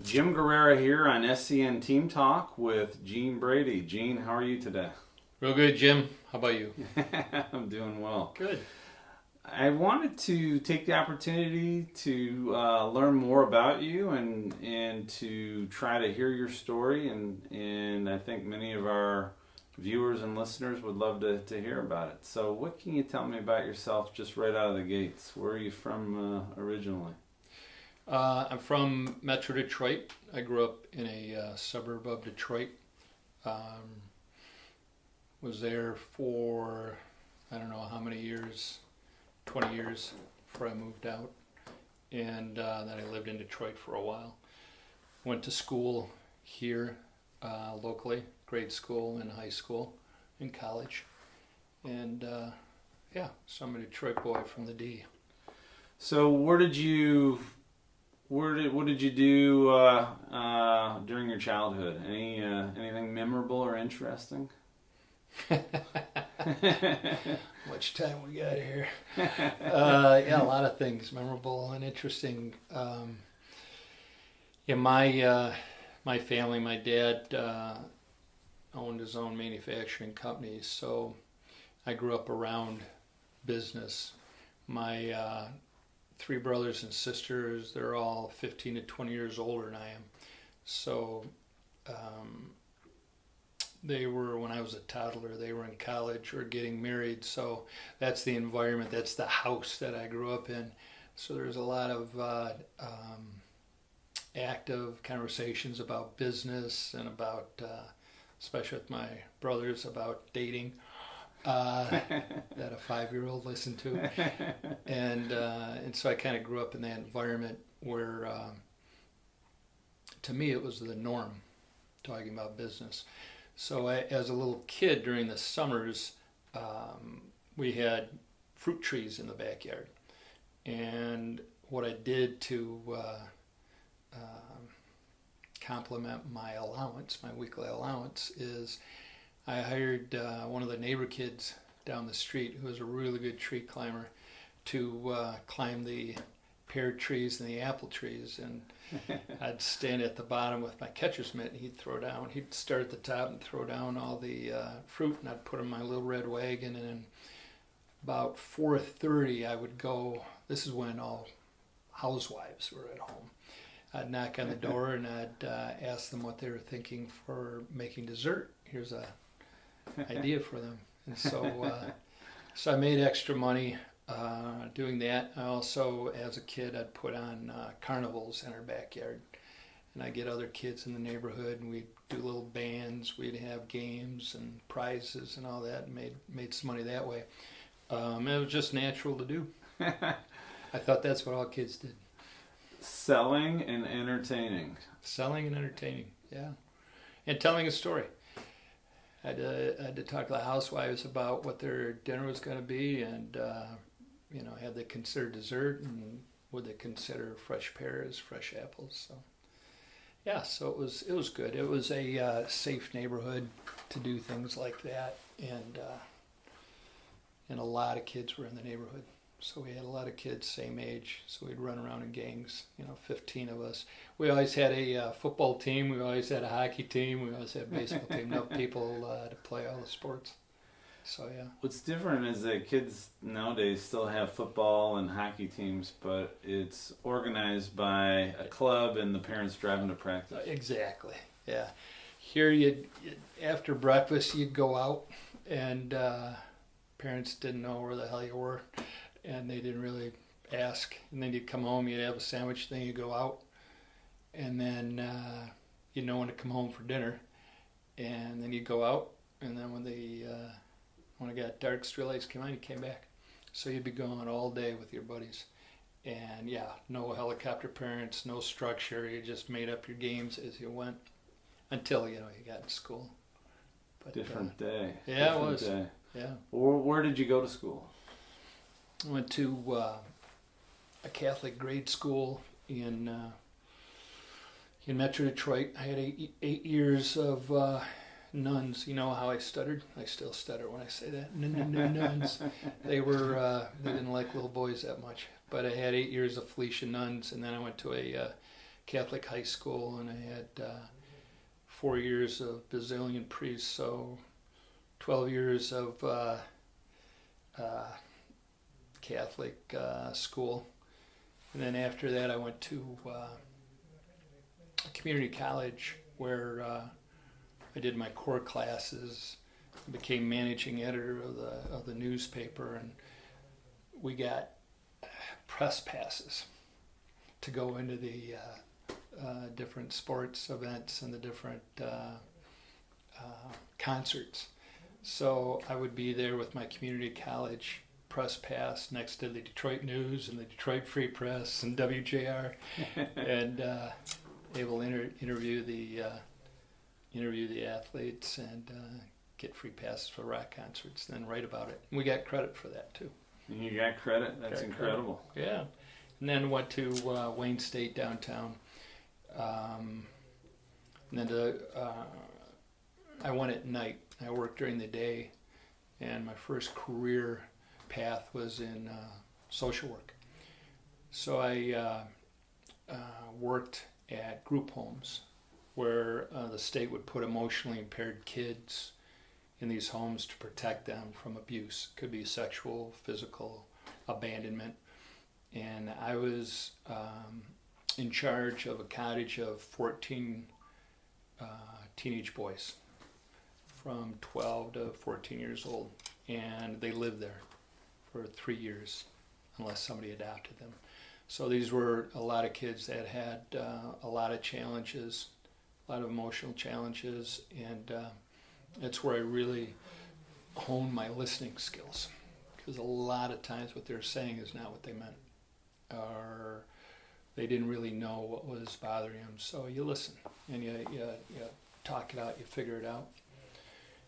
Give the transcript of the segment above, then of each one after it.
Jim Guerrera here on SCN Team Talk with Brady. Gene, how are you today? Real good, Jim. How about you? I'm doing well. Good. I wanted to take the opportunity to learn more about you and to try to hear your story, and I think many of our viewers and listeners would love to hear about it. So what can you tell me about yourself just right out of the gates? Where are you from originally? I'm from Metro Detroit. I grew up in a suburb of Detroit. Was there for, I don't know how many years, 20 years before I moved out. And then I lived in Detroit for a while. Went to school here locally, grade school and high school and college. And so I'm a Detroit boy from the D. So what did you do during your childhood? Anything memorable or interesting? Much time we got here. A lot of things memorable and interesting. My family, my dad owned his own manufacturing company, so I grew up around business. My three brothers and sisters, they're all 15 to 20 years older than I am. So they were, when I was a toddler, they were in college or getting married. So that's the environment, that's the house that I grew up in. So there's a lot of active conversations about business and about, especially with my brothers, about dating. That a 5-year-old listened to, and so I kind of grew up in that environment where, to me, it was the norm, talking about business. So as a little kid during the summers, we had fruit trees in the backyard, and what I did to complement my allowance, my weekly allowance, is I hired one of the neighbor kids down the street who was a really good tree climber to climb the pear trees and the apple trees. And I'd stand at the bottom with my catcher's mitt and he'd start at the top and throw down all the fruit, and I'd put in my little red wagon, and then about 4:30 I would go. This is when all housewives were at home. I'd knock on the door and I'd ask them what they were thinking for making dessert. Here's a idea for them. And so I made extra money doing that. I also, as a kid, I'd put on carnivals in our backyard, and I'd get other kids in the neighborhood, and we'd do little bands, we'd have games and prizes and all that, and made some money that way. It was just natural to do. I thought that's what all kids did. Selling and entertaining, yeah, and telling a story. I had to talk to the housewives about what their dinner was going to be, and had they consider dessert, and would they consider fresh pears, fresh apples. So it was good. It was a safe neighborhood to do things like that, and a lot of kids were in the neighborhood. So we had a lot of kids same age, so we'd run around in gangs, 15 of us. We always had a football team, we always had a hockey team, we always had a baseball team, enough people to play all the sports. So yeah. What's different is that kids nowadays still have football and hockey teams, but it's organized by a club and the parents drive them to practice. Exactly, yeah. Here, after breakfast, you'd go out, and parents didn't know where the hell you were. And they didn't really ask. And then you'd come home, you'd have a sandwich, then you'd go out. And then you'd know when to come home for dinner. And then you'd go out. And then when it got dark, street lights came on, you came back. So you'd be gone all day with your buddies. And no helicopter parents, no structure. You just made up your games as you went until, you got to school. But, different day. Yeah, different it was. Day. Yeah. Where did you go to school? I went to a Catholic grade school in Metro Detroit. I had eight years of nuns. You know how I stuttered? I still stutter when I say that. Nuns. They didn't like little boys that much. But I had 8 years of Felician nuns, and then I went to a Catholic high school, and I had 4 years of Basilian priest, so 12 years of Catholic school. And then after that I went to community college where I did my core classes, became managing editor of the newspaper, and we got press passes to go into the different sports events and the different concerts. So I would be there with my community college press pass next to the Detroit News and the Detroit Free Press and WJR, and able to interview the athletes and get free passes for rock concerts, then write about it. And we got credit for that too. You got credit? That's incredible. Credit. Yeah. And then went to Wayne State downtown. And then I went at night. I worked during the day, and my first career path was in social work. So I worked at group homes where the state would put emotionally impaired kids in these homes to protect them from abuse. It could be sexual, physical, abandonment. And I was in charge of a cottage of 14 teenage boys from 12 to 14 years old. And they lived there for 3 years unless somebody adopted them. So these were a lot of kids that had a lot of challenges, a lot of emotional challenges, and that's where I really honed my listening skills, because a lot of times what they're saying is not what they meant, or they didn't really know what was bothering them. So you listen and you talk it out, you figure it out.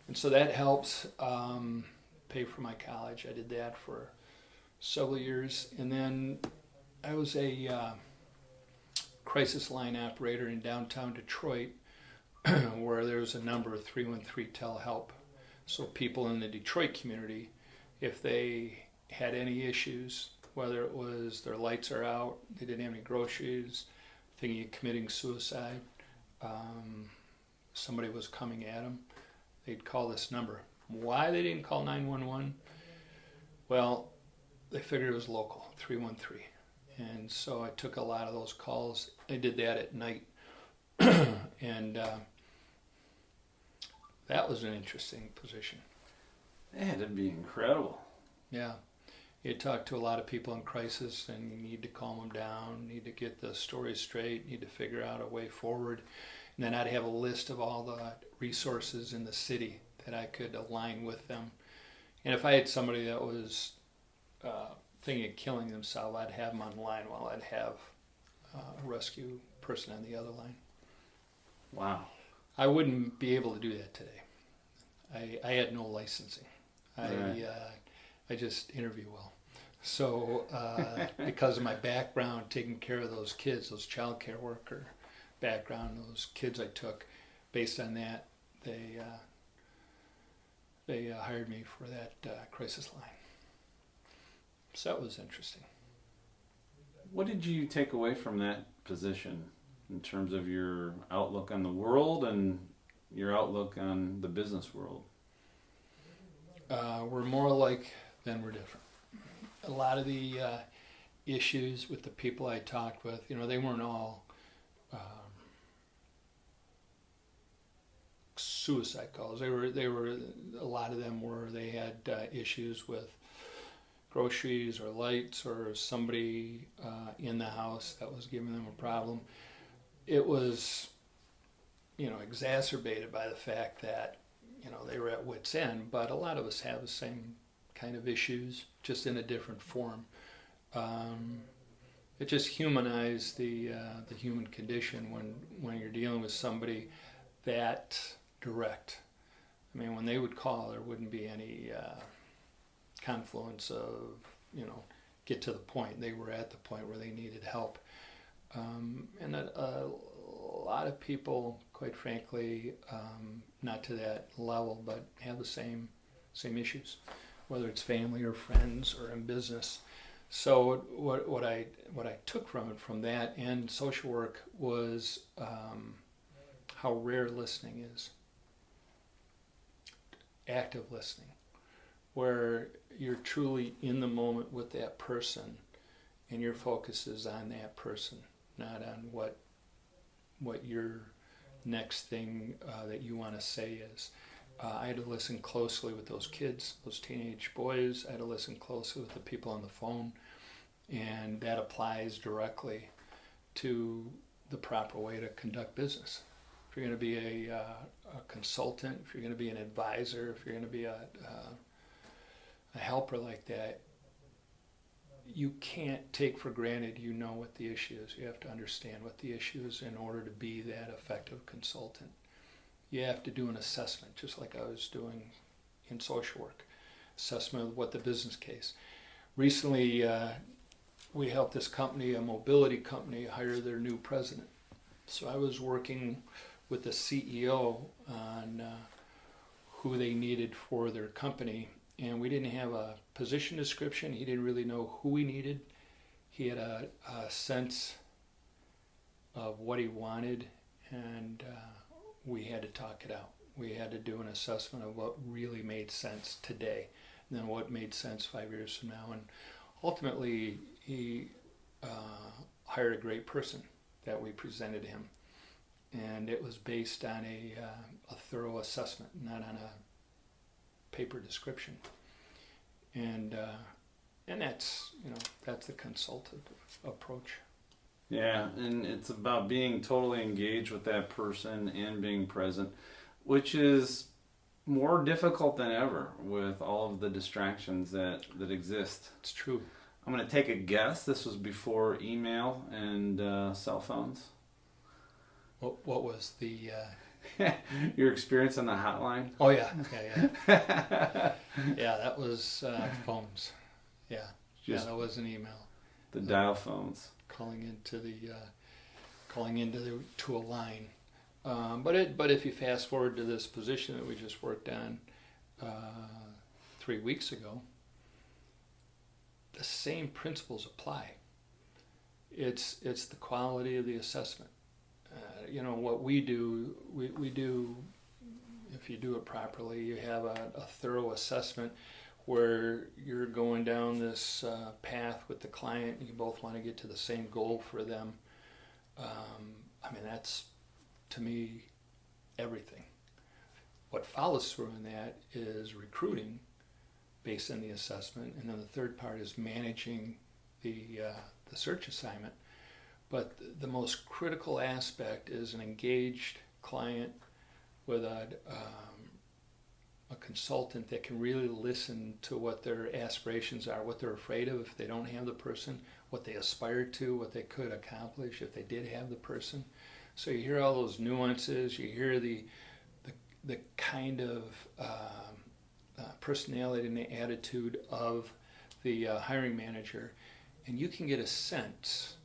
And so that helps pay for my college. I did that for several years. And then I was a crisis line operator in downtown Detroit where there was a number of 313 telehelp. So people in the Detroit community, if they had any issues, whether it was their lights are out, they didn't have any groceries, thinking of committing suicide, somebody was coming at them, they'd call this number. Why they didn't call 911? Well, they figured it was local, 313. And so I took a lot of those calls. I did that at night. And that was an interesting position. That had to be incredible. Yeah. You talk to a lot of people in crisis, and you need to calm them down, need to get the story straight, need to figure out a way forward. And then I'd have a list of all the resources in the city that I could align with them. And if I had somebody that was thinking of killing themselves, I'd have them on the line while I'd have a rescue person on the other line. Wow. I wouldn't be able to do that today. I had no licensing. I just interview well. So because of my background, taking care of those kids, those child care worker background, those kids I took, based on that, they hired me for that crisis line. So that was interesting. What did you take away from that position in terms of your outlook on the world and your outlook on the business world? We're more alike than we're different. A lot of the issues with the people I talked with, they weren't all suicide calls. They were a lot of them were, they had issues with groceries or lights or somebody in the house that was giving them a problem. It was, exacerbated by the fact that, they were at wit's end, but a lot of us have the same kind of issues, just in a different form. It just humanized the human condition when you're dealing with somebody that direct. I mean, when they would call, there wouldn't be any confluence of, get to the point. They were at the point where they needed help. And a lot of people, quite frankly, not to that level, but have the same issues, whether it's family or friends or in business. So what I took from that and social work was how rare listening is, active listening, where you're truly in the moment with that person, and your focus is on that person, not on what your next thing that you want to say is. I had to listen closely with those kids, those teenage boys. I had to listen closely with the people on the phone, and that applies directly to the proper way to conduct business. If you're going to be a consultant, if you're going to be an advisor, if you're going to be a helper like that, you can't take for granted you know what the issue is. You have to understand what the issue is in order to be that effective consultant. You have to do an assessment, just like I was doing in social work. Assessment of what the business case. Recently, we helped this company, a mobility company, hire their new president. So I was working with the CEO on who they needed for their company, and we didn't have a position description. He didn't really know who he needed. He had a sense of what he wanted, and we had to talk it out. We had to do an assessment of what really made sense today, and then what made sense 5 years from now. And ultimately, he hired a great person that we presented him, and it was based on a thorough assessment, not on a paper description. And that's the consultative approach. Yeah, and it's about being totally engaged with that person and being present, which is more difficult than ever with all of the distractions that exist. It's true. I'm going to take a guess. This was before email and cell phones. What was the... Your experience on the hotline? Oh, yeah. Yeah, that was phones. Yeah, that wasn't email. The dial phones. Calling into to a line. But if you fast forward to this position that we just worked on 3 weeks ago, the same principles apply. It's the quality of the assessment. What we do, we do, if you do it properly, you have a thorough assessment where you're going down this path with the client and you both want to get to the same goal for them. That's, to me, everything. What follows through in that is recruiting based on the assessment, and then the third part is managing the search assignment. But the most critical aspect is an engaged client with a consultant that can really listen to what their aspirations are, what they're afraid of if they don't have the person, what they aspire to, what they could accomplish if they did have the person. So you hear all those nuances, you hear the kind of personality and the attitude of the hiring manager, and you can get a sense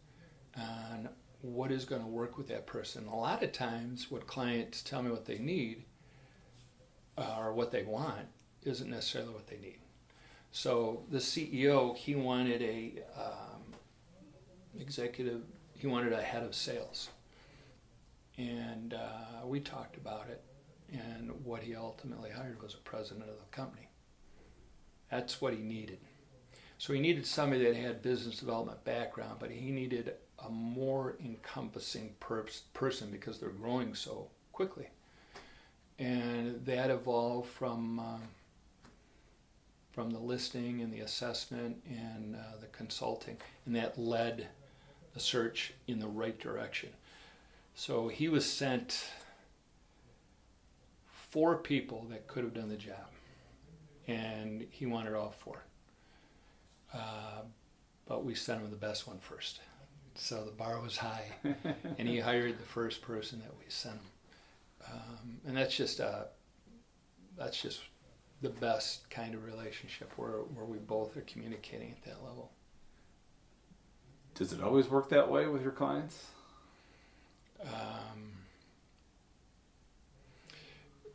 on what is going to work with that person. A lot of times what clients tell me what they need or what they want isn't necessarily what they need. So the CEO, he wanted a executive, he wanted a head of sales. And we talked about it, and what he ultimately hired was a president of the company. That's what he needed. So he needed somebody that had business development background, but he needed a more encompassing person because they're growing so quickly. And that evolved from the listing and the assessment and the consulting, and that led the search in the right direction. So he was sent 4 people that could have done the job, and he wanted all 4. But we sent him the best one first. So the bar was high, and he hired the first person that we sent him. And that's just the best kind of relationship where we both are communicating at that level. Does it always work that way with your clients?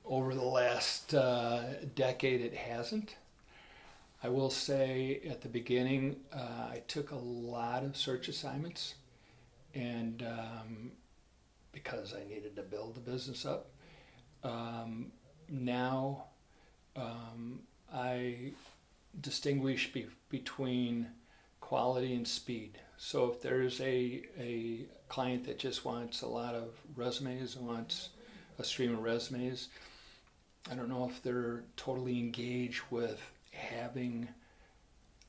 Over the last decade, it hasn't. I will say at the beginning, I took a lot of search assignments, and because I needed to build the business up. Now I distinguish between quality and speed. So if there's a client that just wants a lot of resumes and wants a stream of resumes, I don't know if they're totally engaged with having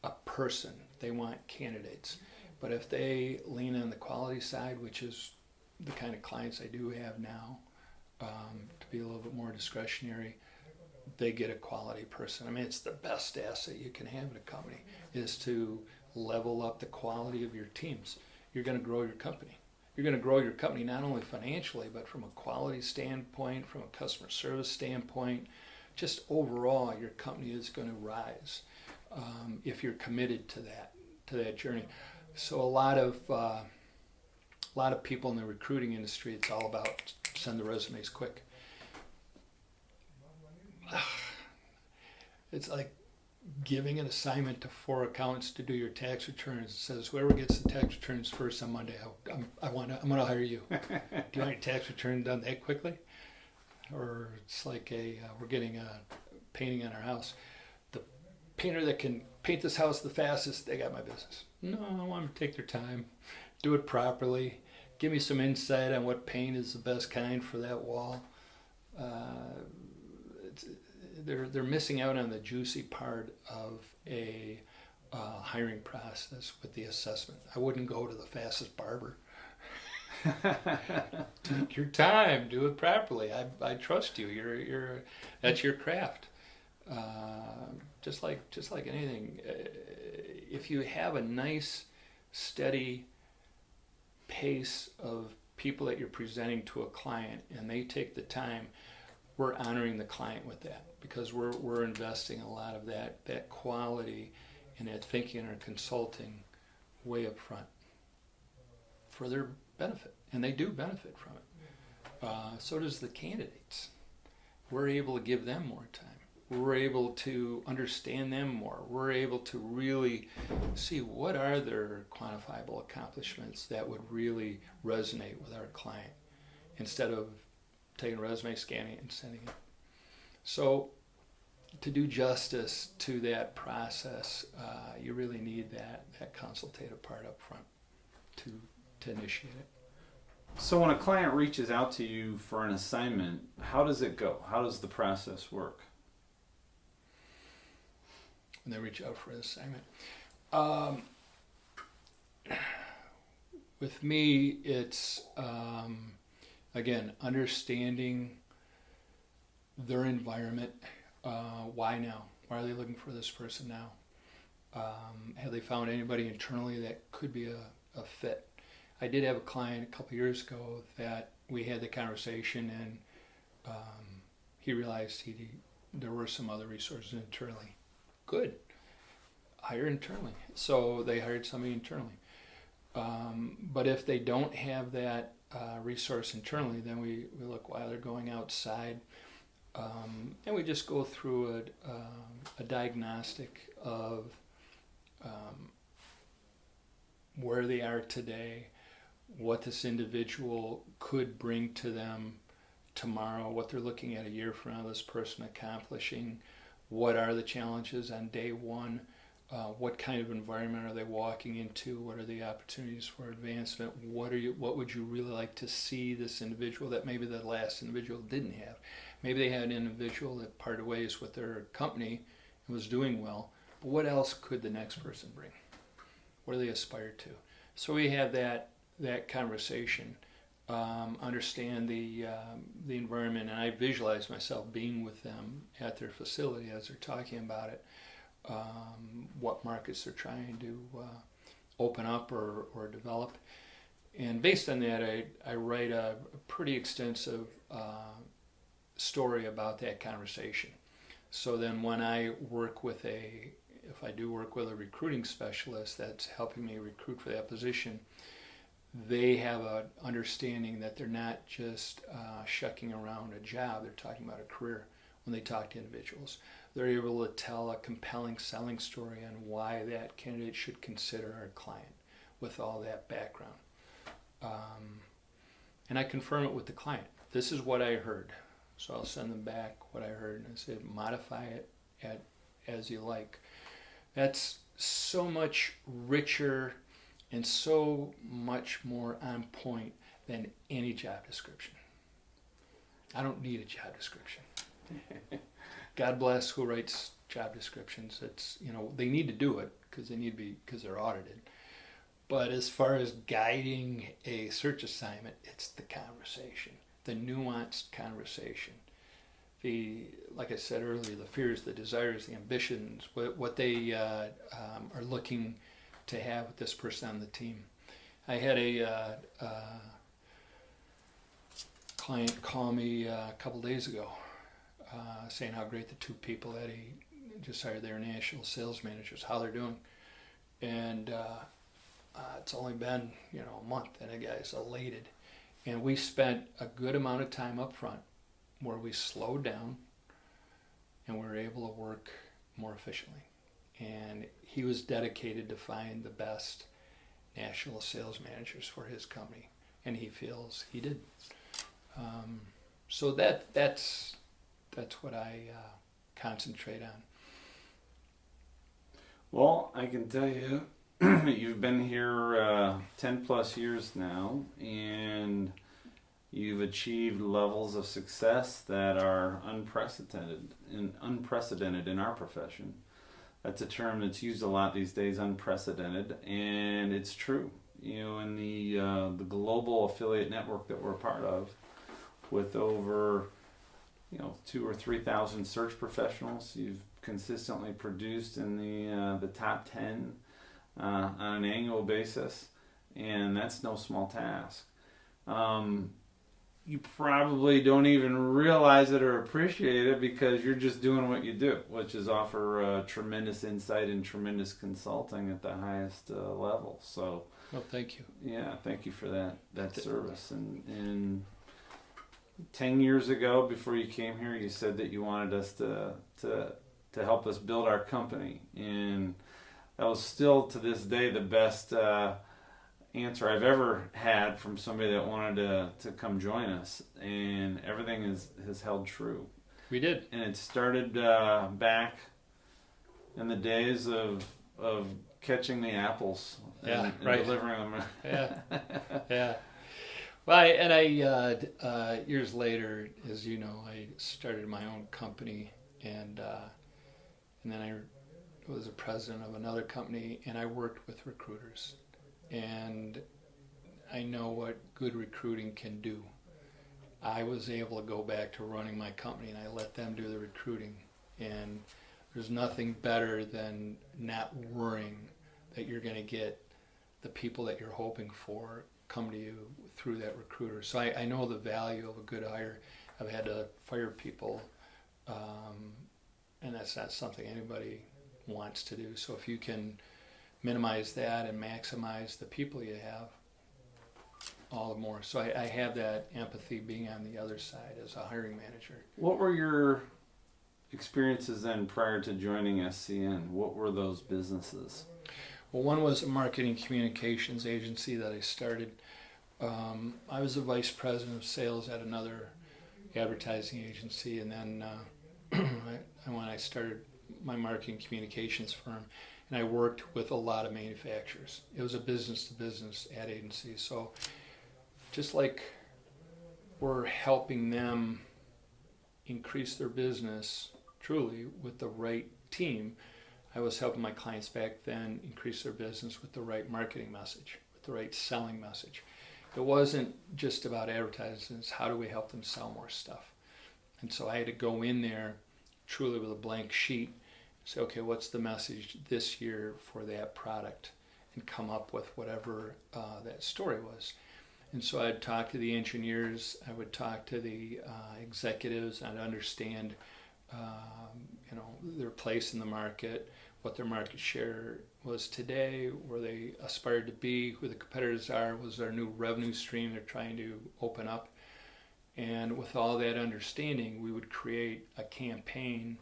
a person. They want candidates. But if they lean on the quality side, which is the kind of clients I do have now, to be a little bit more discretionary, they get a quality person. I mean, it's the best asset you can have in a company is to level up the quality of your teams. You're going to grow your company. You're going to grow your company not only financially, but from a quality standpoint, from a customer service standpoint. Just overall, your company is going to rise if you're committed to that journey. So a lot of people in the recruiting industry, it's all about send the resumes quick. It's like giving an assignment to 4 accountants to do your tax returns. It says whoever gets the tax returns first on Monday, I'm going to hire you. Do you want your tax return done that quickly? Or it's like we're getting a painting on our house. The painter that can paint this house the fastest, they got my business. No, I want them to take their time, do it properly, give me some insight on what paint is the best kind for that wall. They're missing out on the juicy part of a hiring process with the assessment. I wouldn't go to the fastest barber. Take your time, do it properly. I trust you. That's your craft. Just like anything, if you have a nice, steady pace of people that you're presenting to a client, and they take the time, we're honoring the client with that because we're investing a lot of that quality and that thinking and our consulting way up front for their benefit, and they do benefit from it. So does the candidates. We're able to give them more time. We're able to understand them more. We're able to really see what are their quantifiable accomplishments that would really resonate with our client instead of taking a resume, scanning it, and sending it. So to do justice to that process, you really need that consultative part up front to initiate it. So when a client reaches out to you for an assignment, how does it go? How does the process work? When they reach out for an assignment. With me, it's, again, understanding their environment. Why now? Why are they looking for this person now? Have they found anybody internally that could be a fit? I did have a client a couple years ago that we had the conversation, and he realized there were some other resources internally. Good. Hire internally. So they hired somebody internally. But if they don't have that resource internally, then we look while they're going outside. And we just go through a diagnostic of where they are today, what this individual could bring to them tomorrow, what they're looking at a year from now, this person accomplishing, what are the challenges on day one, what kind of environment are they walking into, what are the opportunities for advancement, what would you really like to see this individual that maybe the last individual didn't have. Maybe they had an individual that parted ways with their company and was doing well, but what else could the next person bring? What do they aspire to? So we have that conversation, understand the environment, and I visualize myself being with them at their facility as they're talking about it, what markets they're trying to open up or develop. And based on that, I write a pretty extensive story about that conversation. So then when I work with if I do work with a recruiting specialist that's helping me recruit for that position, they have an understanding that they're not just shucking around a job, they're talking about a career when they talk to individuals. they're able to tell a compelling selling story on why that candidate should consider our client with all that background. And I confirm it with the client. This is what I heard. So I'll send them back what I heard and I say, modify it as you like. That's so much richer and so much more on point than any job description. I don't need a job description. God bless who writes job descriptions. It's, they need to do it because they're audited. But as far as guiding a search assignment, it's the conversation, the nuanced conversation. Like I said earlier, the fears, the desires, the ambitions, what they are looking to have with this person on the team. I had a client call me a couple days ago saying how great the two people that he just hired, their national sales managers, how they're doing. And it's only been a month and the guy's elated. And we spent a good amount of time up front where we slowed down and we were able to work more efficiently. And he was dedicated to find the best national sales managers for his company, and he feels he did. So that's what I concentrate on. Well, I can tell you, you've been here 10 plus years now, and you've achieved levels of success that are unprecedented in our profession. That's a term that's used a lot these days, unprecedented, and it's true. In the global affiliate network that we're a part of, with over 2,000 or 3,000 search professionals, you've consistently produced in the top 10 on an annual basis, and that's no small task. You probably don't even realize it or appreciate it because you're just doing what you do, which is offer tremendous insight and tremendous consulting at the highest level. So, well, thank you. Yeah, thank you for that service. And 10 years ago, before you came here, you said that you wanted us to help us build our company, and that was still to this day the best answer I've ever had from somebody that wanted to come join us, and everything has held true. We did. And it started back in the days of catching the apples and delivering them. Yeah. Well, I years later, as you know, I started my own company, and then I was a president of another company, and I worked with recruiters. And I know what good recruiting can do. I was able to go back to running my company, and I let them do the recruiting. And there's nothing better than not worrying that you're going to get the people that you're hoping for come to you through that recruiter. So I know the value of a good hire. I've had to fire people, and that's not something anybody wants to do. So if you can minimize that and maximize the people you have, all the more. So I have that empathy being on the other side as a hiring manager. What were your experiences then prior to joining SCN? What were those businesses? Well, one was a marketing communications agency that I started. I was the vice president of sales at another advertising agency, and then when I started my marketing communications firm, and I worked with a lot of manufacturers. It was a business-to-business ad agency. So just like we're helping them increase their business truly with the right team, I was helping my clients back then increase their business with the right marketing message, with the right selling message. It wasn't just about advertising. It's how do we help them sell more stuff? And so I had to go in there truly with a blank sheet, say, okay, what's the message this year for that product, and come up with whatever that story was. And so I'd talk to the engineers, I would talk to the executives, I'd understand their place in the market, what their market share was today, where they aspired to be, who the competitors are, was their new revenue stream they're trying to open up. And with all that understanding, we would create a campaign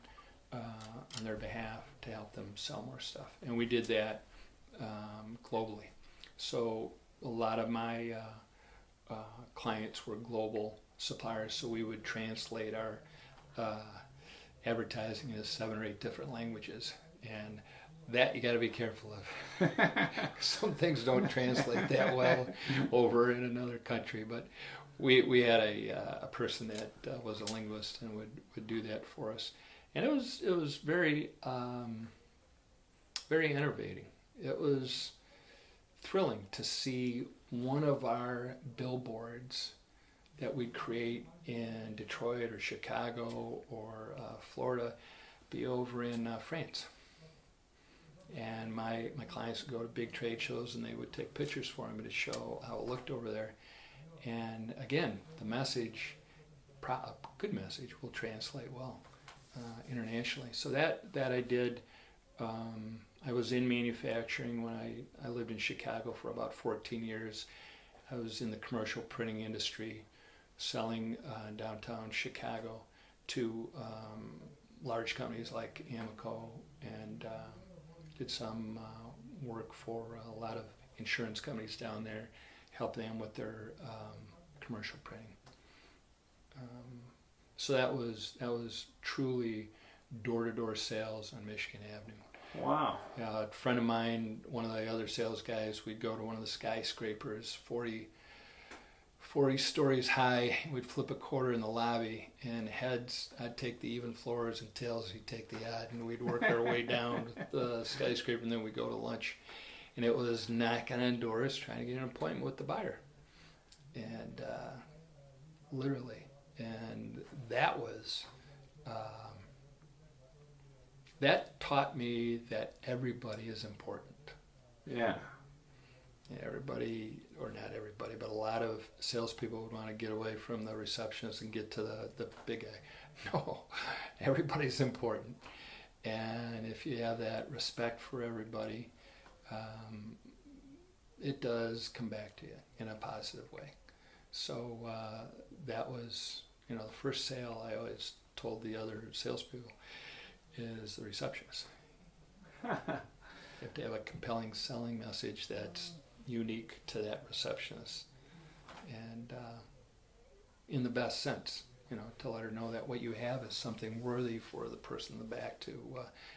on their behalf to help them sell more stuff. And we did that globally. So a lot of my clients were global suppliers, so we would translate our advertising into 7 or 8 different languages. And that you got to be careful of. Some things don't translate that well over in another country, but we had a person that was a linguist and would do that for us, and it was very very innovating. It was thrilling to see one of our billboards that we'd create in Detroit or Chicago or Florida be over in France. And my clients would go to big trade shows and they would take pictures for me to show how it looked over there. And again, the message, a good message, will translate well internationally. So that I did. I was in manufacturing when I lived in Chicago for about 14 years. I was in the commercial printing industry, selling downtown Chicago to large companies like Amoco, and did some work for a lot of insurance companies down there, help them with their commercial printing. So that was truly door-to-door sales on Michigan Avenue. Wow. A friend of mine, one of the other sales guys, we'd go to one of the skyscrapers, 40 stories high. We'd flip a quarter in the lobby, and heads, I'd take the even floors, and tails, he'd take the odd, and we'd work our way down the skyscraper, and then we'd go to lunch. And it was knocking on doors, trying to get an appointment with the buyer. And literally. And that was, that taught me that everybody is important. Yeah. Everybody, or not everybody, but a lot of salespeople would want to get away from the receptionist and get to the big guy. No, everybody's important. And if you have that respect for everybody, it does come back to you in a positive way. So that was, the first sale I always told the other salespeople is the receptionist. You have to have a compelling selling message that's unique to that receptionist, and in the best sense, to let her know that what you have is something worthy for the person in the back to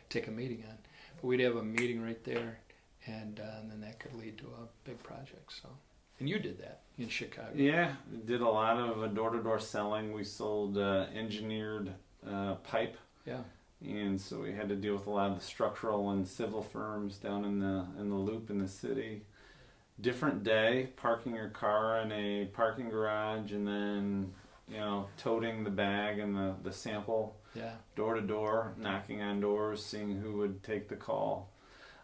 take a meeting on. But we'd have a meeting right there, and then that could lead to a big project. So, and you did that in Chicago. Yeah, did a lot of door-to-door selling. We sold engineered pipe. Yeah. And so we had to deal with a lot of the structural and civil firms down in the loop in the city. Different day, parking your car in a parking garage, and then toting the bag and the sample, door to door, knocking on doors, seeing who would take the call.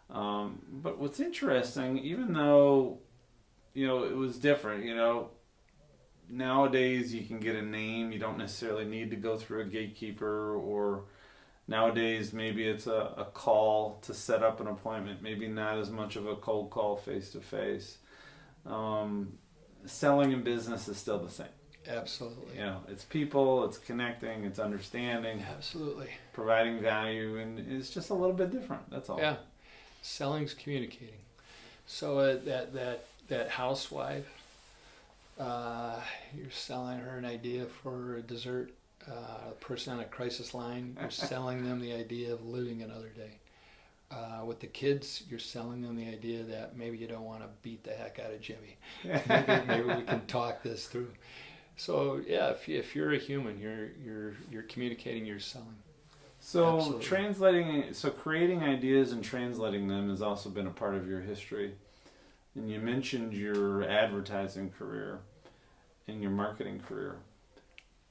But what's interesting, even though it was different, nowadays you can get a name, you don't necessarily need to go through a gatekeeper, or nowadays maybe it's a call to set up an appointment, maybe not as much of a cold call face to face. Selling in business is still the same. Absolutely. It's people, it's connecting, it's understanding. Absolutely. Providing value, and it's just a little bit different, that's all. Yeah. Selling's communicating. So that housewife, you're selling her an idea for a dessert. A person on a crisis line, you're selling them the idea of living another day. With the kids, you're selling them the idea that maybe you don't want to beat the heck out of Jimmy. Maybe we can talk this through. So yeah, if you're a human, you're communicating, you're selling. So creating ideas and translating them has also been a part of your history. And you mentioned your advertising career and your marketing career.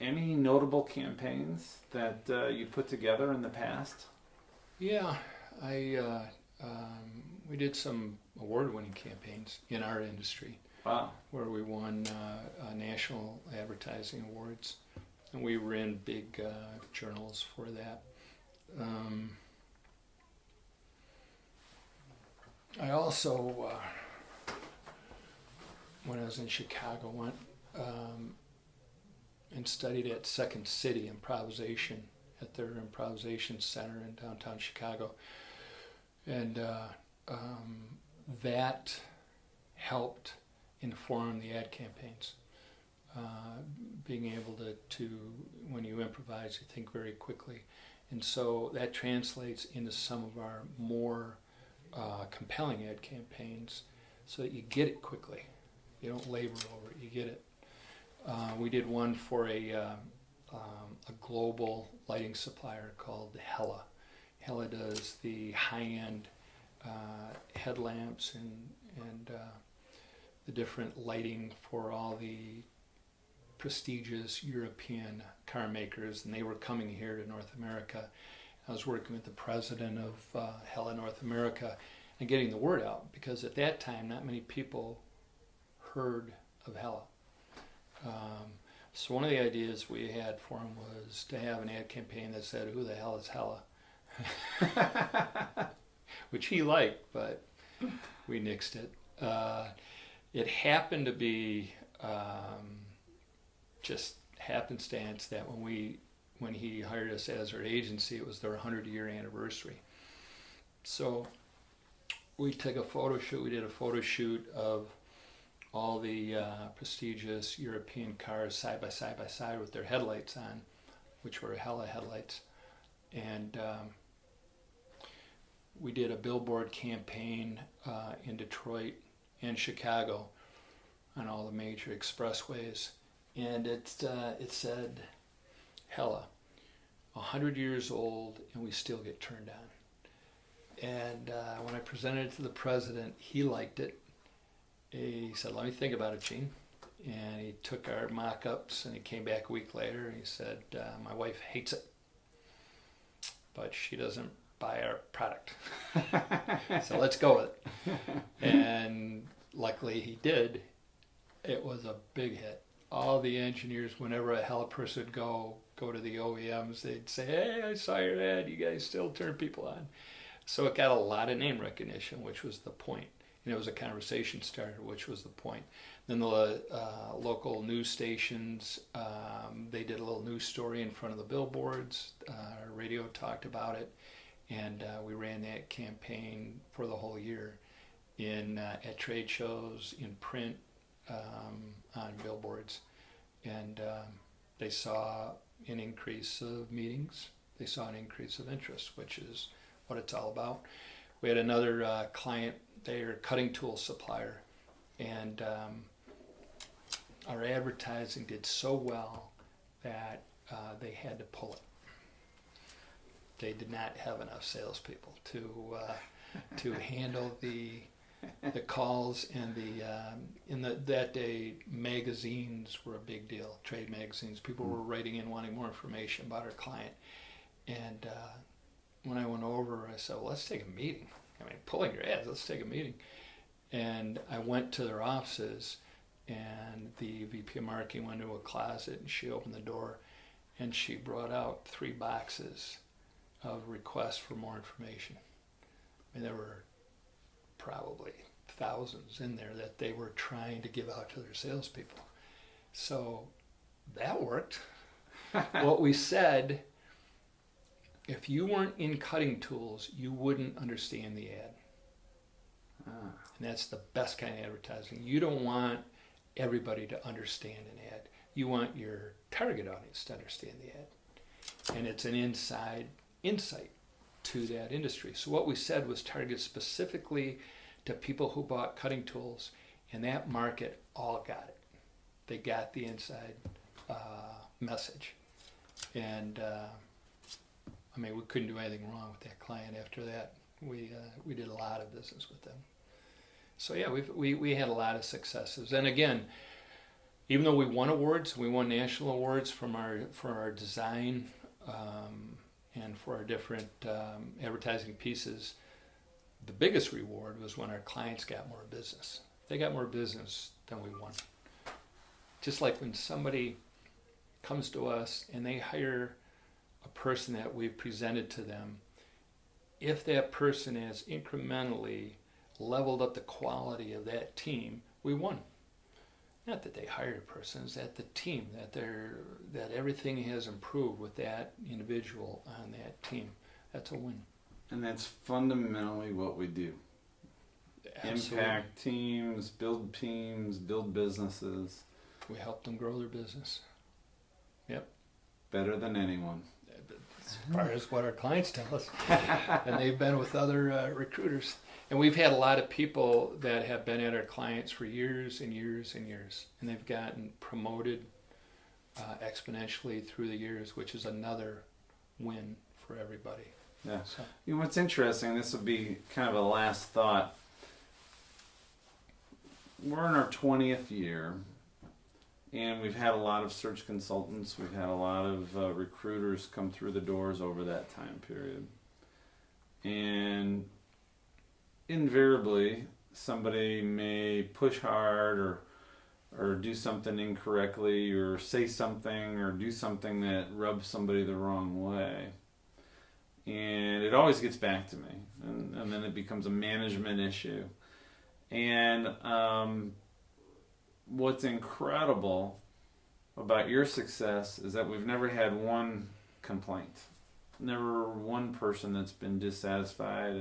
Any notable campaigns that you put together in the past? Yeah, we did some award-winning campaigns in our industry. Wow. Where we won national advertising awards, and we were in big journals for that. I also, when I was in Chicago, went and studied at Second City Improvisation at their improvisation center in downtown Chicago. And that helped inform the ad campaigns. Being able to, when you improvise, you think very quickly. And so that translates into some of our more compelling ad campaigns so that you get it quickly. You don't labor over it, you get it. We did one for a global lighting supplier called Hella. Hella does the high-end headlamps and the different lighting for all the prestigious European car makers, and they were coming here to North America. I was working with the president of Hella North America and getting the word out, because at that time not many people heard of Hella. So one of the ideas we had for him was to have an ad campaign that said, "Who the hell is Hella?" Which he liked, but we nixed it. It happened to be just happenstance that when he hired us as our agency, it was their 100-year anniversary. So we took a photo shoot. We did a photo shoot of all the prestigious European cars side by side with their headlights on, which were Hella headlights. And we did a billboard campaign in Detroit and Chicago on all the major expressways. And it said, "Hella, 100 years old and we still get turned on." And when I presented it to the president, he liked it. He said, "Let me think about it, Gene." And he took our mock-ups and he came back a week later and he said, "My wife hates it, but she doesn't buy our product. So let's go with it." And luckily he did. It was a big hit. All the engineers, whenever a Hella person would go to the OEMs, they'd say, "Hey, I saw your ad. You guys still turn people on." So it got a lot of name recognition, which was the point. And it was a conversation starter, which was the point. Then the local news stations, they did a little news story in front of the billboards. Radio talked about it. And we ran that campaign for the whole year at trade shows, in print, on billboards. And they saw an increase of meetings. They saw an increase of interest, which is what it's all about. We had another client, they're a cutting tool supplier, and our advertising did so well that they had to pull it. They did not have enough salespeople to handle the calls, and that day magazines were a big deal. Trade magazines, people were writing in wanting more information about our client. And when I went over, I said, "Well, let's take a meeting. I mean, pulling your ads, let's take a meeting." And I went to their offices, and the VP of marketing went into a closet and she opened the door and she brought out 3 boxes of requests for more information. I mean, there were probably thousands in there that they were trying to give out to their salespeople. So that worked. What we said, if you weren't in cutting tools, you wouldn't understand the ad. And that's the best kind of advertising. You don't want everybody to understand an ad. You want your target audience to understand the ad. And it's an insight to that industry. So what we said was target specifically to people who bought cutting tools, and that market all got it. They got the inside message. And I mean, we couldn't do anything wrong with that client after that. We did a lot of business with them. So yeah, we had a lot of successes. And again, even though we won awards, we won national awards for our design and for our different advertising pieces, the biggest reward was when our clients got more business. They got more business than we won. Just like when somebody comes to us and they hire a person that we've presented to them, if that person has incrementally leveled up the quality of that team, we won. not that they hired a person, it's that the team, that everything has improved with that individual on that team. That's a win. And that's fundamentally what we do. Absolutely. Impact teams, build businesses. We help them grow their business. Yep. Better than anyone. As far as what our clients tell us. And they've been with other recruiters. And we've had a lot of people that have been at our clients for years and years and years. And they've gotten promoted exponentially through the years, which is another win for everybody. Yeah. So. You know, what's interesting, this will be kind of a last thought. We're in our 20th year, and we've had a lot of search consultants. We've had a lot of recruiters come through the doors over that time period. And invariably, somebody may push hard or do something incorrectly or say something or do something that rubs somebody the wrong way. And it always gets back to me. And then it becomes a management issue. And what's incredible about your success is that we've never had one complaint. Never one person that's been dissatisfied,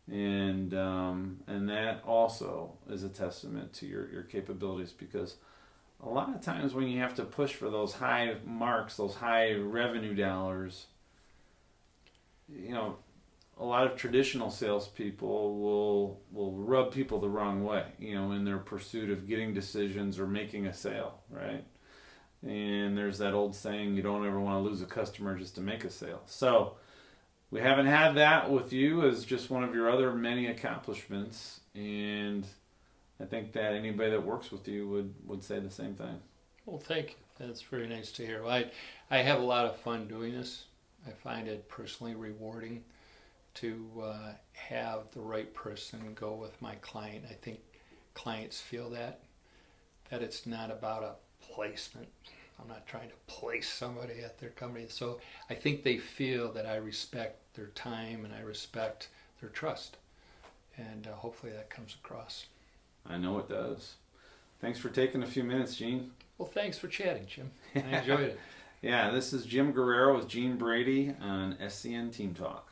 and that also is a testament to your capabilities, because a lot of times when you have to push for those high marks, those high revenue dollars, you know, a lot of traditional salespeople will rub people the wrong way, you know, in their pursuit of getting decisions or making a sale, right? And there's that old saying, you don't ever want to lose a customer just to make a sale. So we haven't had that with you as just one of your other many accomplishments, and I think that anybody that works with you would say the same thing. Well, thank you. That's very nice to hear. I have a lot of fun doing this. I find it personally rewarding to have the right person go with my client. I think clients feel that it's not about a placement. I'm not trying to place somebody at their company. So I think they feel that I respect their time and I respect their trust. And hopefully that comes across. I know it does. Thanks for taking a few minutes, Gene. Well, thanks for chatting, Jim. I enjoyed it. Yeah, this is Jim Guerrera with Gene Brady on SCN Team Talk.